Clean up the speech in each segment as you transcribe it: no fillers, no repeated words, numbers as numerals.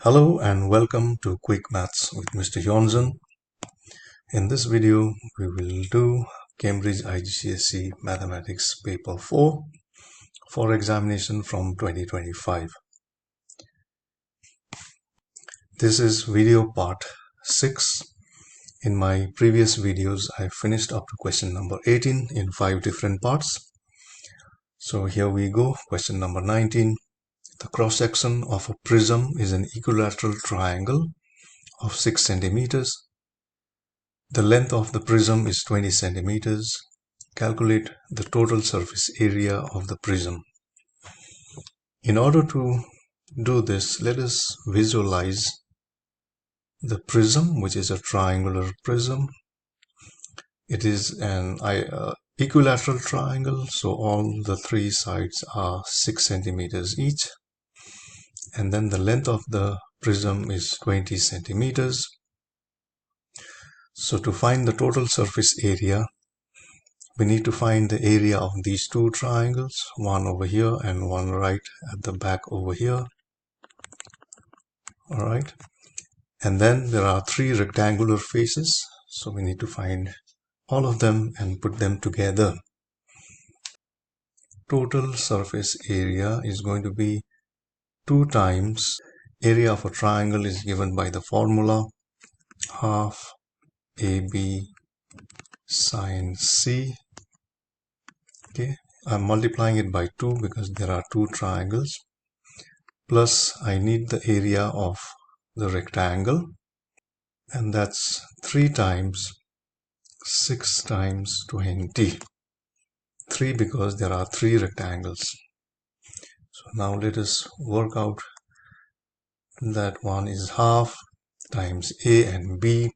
Hello and welcome to Quick Maths with Mr. Johnson. In this video, we will do Cambridge Igcse Mathematics Paper 4 for examination from 2025. This is video part 6. In my previous videos, I finished up to question number 18 in 5 different parts. So here we go, question number 19. The cross-section of a prism is an equilateral triangle of 6 centimeters. The length of the prism is 20 centimeters. Calculate the total surface area of the prism. In order to do this, let us visualize the prism, which is a triangular prism. It is an equilateral triangle, so all the three sides are 6 centimeters each. And then the length of the prism is 20 centimeters. So to find the total surface area, we need to find the area of these two triangles, one over here and one right at the back over here. All right. And then there are three rectangular faces. So we need to find all of them and put them together. Total surface area is going to be 2 times area of a triangle is given by the formula half AB sine C. Okay, I'm multiplying it by 2 because there are two triangles, plus I need the area of the rectangle, and that's 3 times 6 times 20. 3 because there are 3 rectangles. So now let us work out that one is half times A and B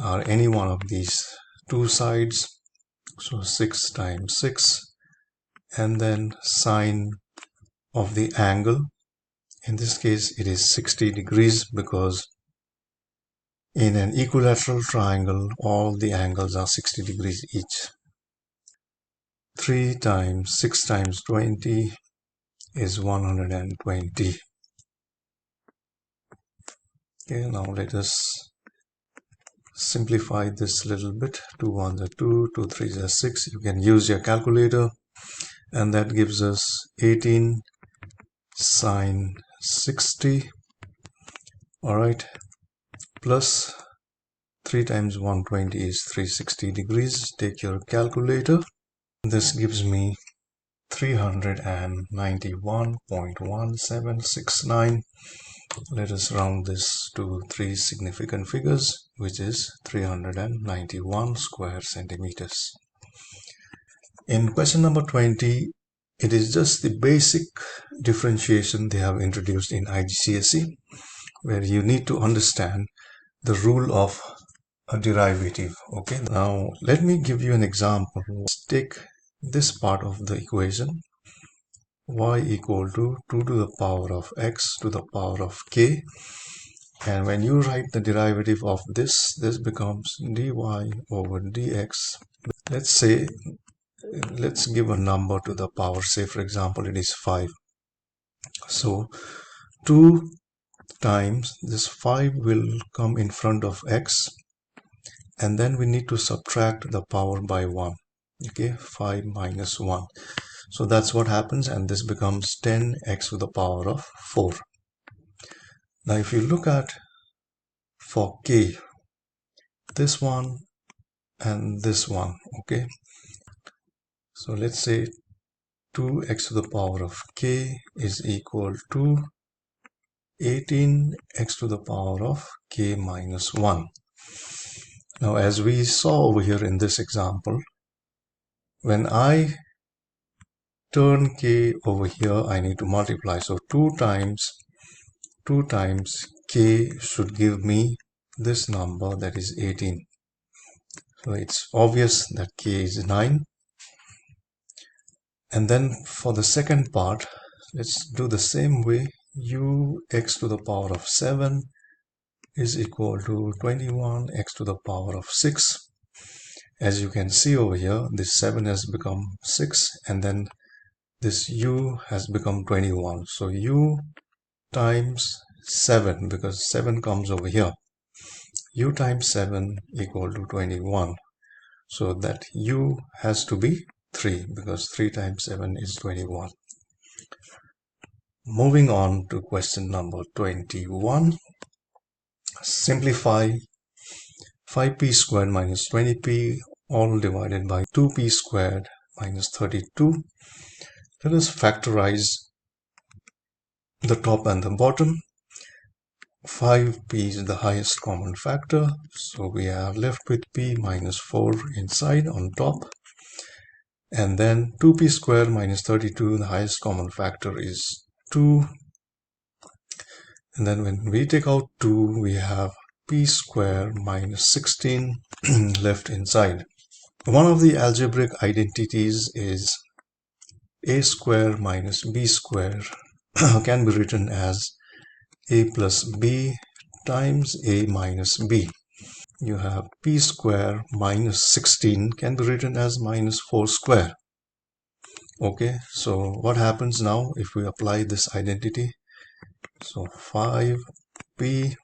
are any one of these two sides. So 6 times 6, and then sine of the angle. In this case, it is 60 degrees because in an equilateral triangle, all the angles are 60 degrees each. 3 times 6 times 20 is 120. Okay, now let us simplify this a little bit. 2 1s are 2, 2 3s are 6. You can use your calculator, and that gives us 18 sine 60. All right, plus 3 times 120 is 360 degrees. Take your calculator. This gives me 391.1769. Let us round this to 3 significant figures, which is 391 square centimeters. In question number 20, it is just the basic differentiation they have introduced in IGCSE, where you need to understand the rule of a derivative. Okay, now let me give you an example. Let's take this part of the equation, y equal to 2 to the power of x to the power of k, and when you write the derivative of this becomes dy over dx. Let's give a number to the power, say for example it is 5. So 2 times this 5 will come in front of x, and then we need to subtract the power by 1. Okay, 5 minus 1. So that's what happens, and this becomes 10x to the power of 4. Now if you look at for k, this one and this one, okay, so let's say 2x to the power of k is equal to 18x to the power of k minus 1. Now as we saw over here in this example, when I turn k over here, I need to multiply. So 2 times k should give me this number, that is 18. So it's obvious that k is 9. And then for the second part, let's do the same way. Ux to the power of 7 is equal to 21x to the power of 6. As you can see over here, this 7 has become 6, and then this u has become 21. So u times 7 because 7 comes over here. U times 7 equal to 21. So that U has to be 3 because 3 times 7 is 21. Moving on to question number 21. Simplify 5p squared minus 20p all divided by 2p squared minus 32. Let us factorize the top and the bottom. 5p is the highest common factor, so we are left with p minus 4 inside on top, and then 2p squared minus 32, the highest common factor is 2, and then when we take out 2 we have p squared minus 16 left inside. One of the algebraic identities is a square minus b square can be written as a plus b times a minus b. You have p square minus 16 can be written as minus 4 square. Okay, so what happens now if we apply this identity? So 5p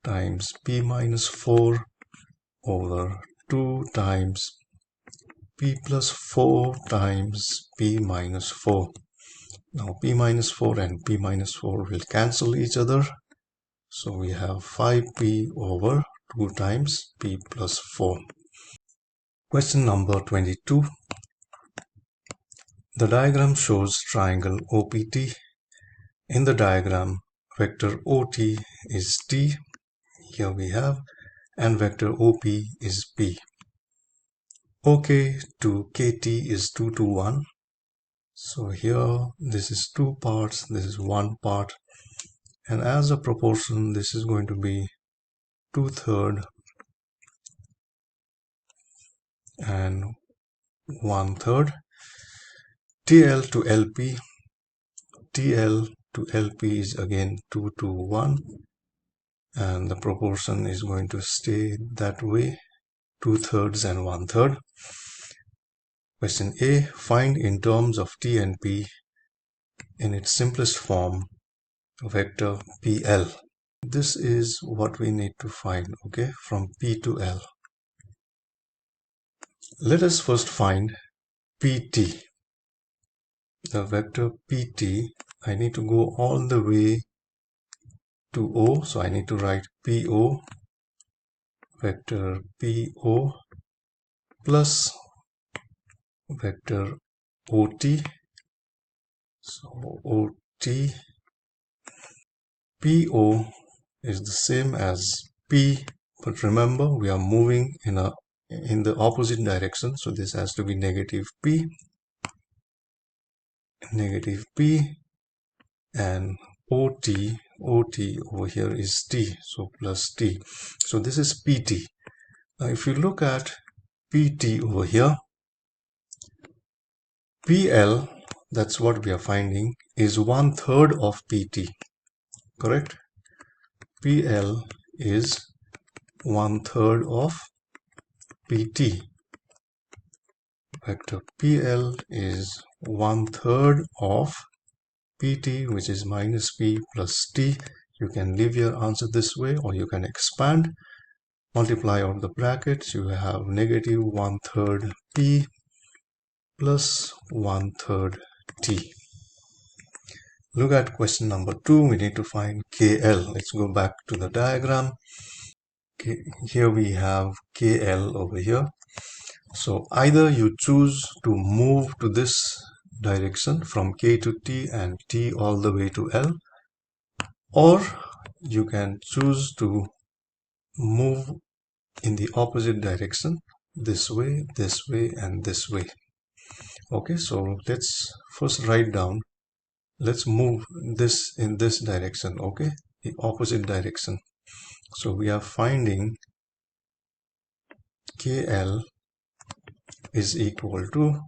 times p minus 4 over 2 times p plus 4 times p minus 4. Now p minus 4 and p minus 4 will cancel each other. So we have 5p over 2 times p plus 4. Question number 22. The diagram shows triangle OPT. In the diagram, vector OT is T, here we have, and vector OP is P. OK to KT is 2 to 1. So here this is 2 parts, this is 1 part. And as a proportion, this is going to be 2/3 and 1/3. TL to LP. TL to LP is again 2 to 1. And the proportion is going to stay that way, 2/3 and 1/3. Question A. Find in terms of T and P in its simplest form vector PL. This is what we need to find, okay, from P to L. Let us first find PT. The vector PT, I need to go all the way to O, so I need to write PO, vector PO plus vector OT. So OT, PO is the same as P, but remember we are moving in the opposite direction, so this has to be negative P, and OT over here is T, so plus T. So this is PT. Now if you look at PT over here, PL, that's what we are finding, is 1/3 of PT, correct? PL is 1/3 of PT. Vector PL is 1/3 of PT, which is minus P plus T. You can leave your answer this way, or you can expand, multiply out the brackets. You have negative 1/3 P plus 1/3 T. Look at question number 2. We need to find KL. Let's go back to the diagram. Here we have KL over here. So either you choose to move to this direction from K to T and T all the way to L, or you can choose to move in the opposite direction, this way, and this way. Okay, so let's first write down, let's move this in this direction, okay, the opposite direction. So we are finding KL is equal to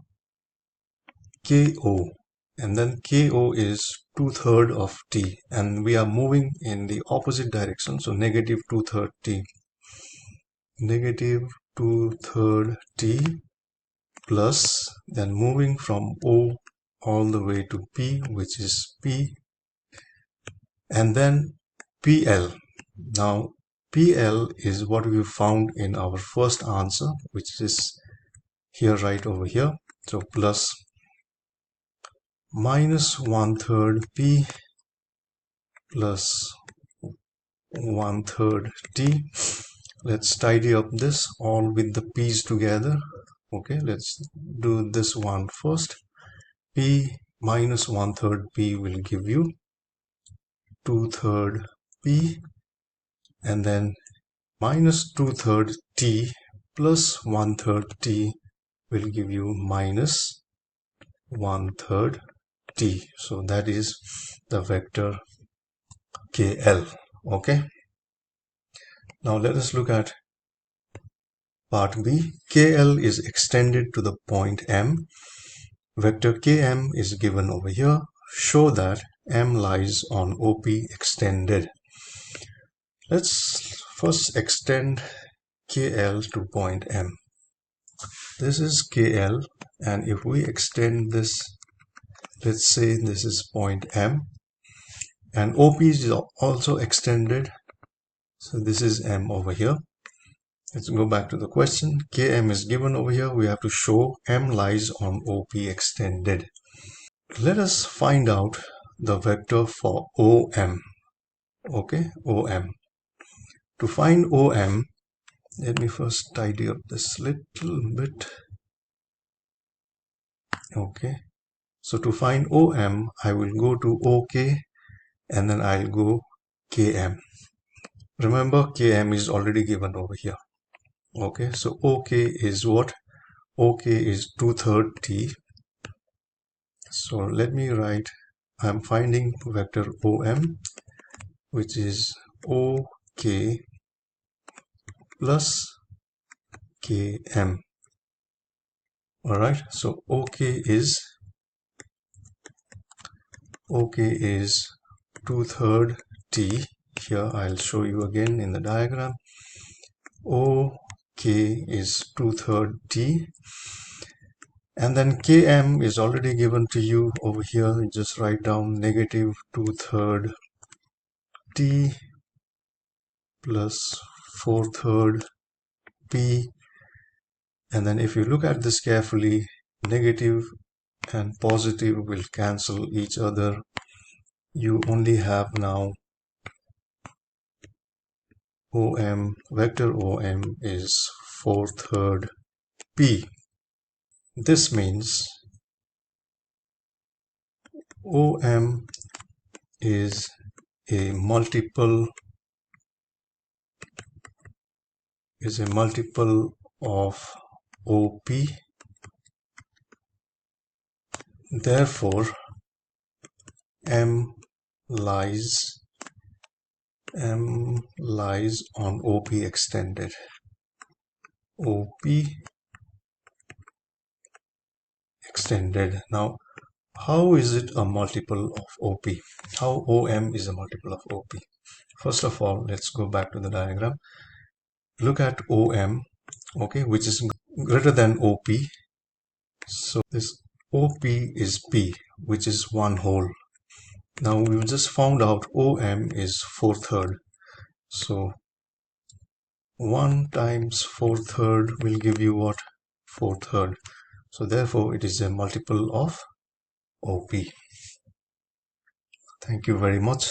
KO, and then KO is 2/3 of T, and we are moving in the opposite direction, so negative 2/3 T. Negative 2/3 T plus, then moving from O all the way to P, which is P, and then PL. Now PL is what we found in our first answer, which is here, right over here. So plus minus 1/3 P plus 1/3 T. Let's tidy up this all with the P's together. Okay, let's do this one first. P minus 1/3 P will give you 2/3 P, and then minus 2/3 T plus 1/3 T will give you minus 1/3 T. So that is the vector KL. Okay. Now let us look at part B. KL is extended to the point M. Vector Km is given over here. Show that M lies on OP extended. Let's first extend KL to point M. This is KL, and if we extend this, let's say this is point M, and OP is also extended, so this is M over here. Let's go back to the question. Km is given over here. We have to show M lies on OP extended. Let us find out the vector for OM. Okay, OM. To find OM, let me first tidy up this little bit. Okay, so to find OM, I will go to OK, and then I'll go KM. Remember, KM is already given over here. Okay, so OK is what? OK is 2/3 T. So let me write, I'm finding vector OM, which is OK plus KM. Alright, so OK is 2/3 T. Here I'll show you again in the diagram. OK is 2/3 T. And then Km is already given to you over here. You just write down negative 2/3 T plus 4/3 P. And then if you look at this carefully, negative and positive will cancel each other. You only have now OM, vector OM is 4/3 P. This means OM is a multiple of OP. Therefore, M lies on OP extended. OP extended. Now, how is it a multiple of OP? How OM is a multiple of OP? First of all, let's go back to the diagram. Look at OM, okay, which is greater than OP. So this OP is P, which is one whole. Now we've just found out OM is 4/3. So 1 times 4/3 will give you what? 4/3. So therefore it is a multiple of OP. Thank you very much.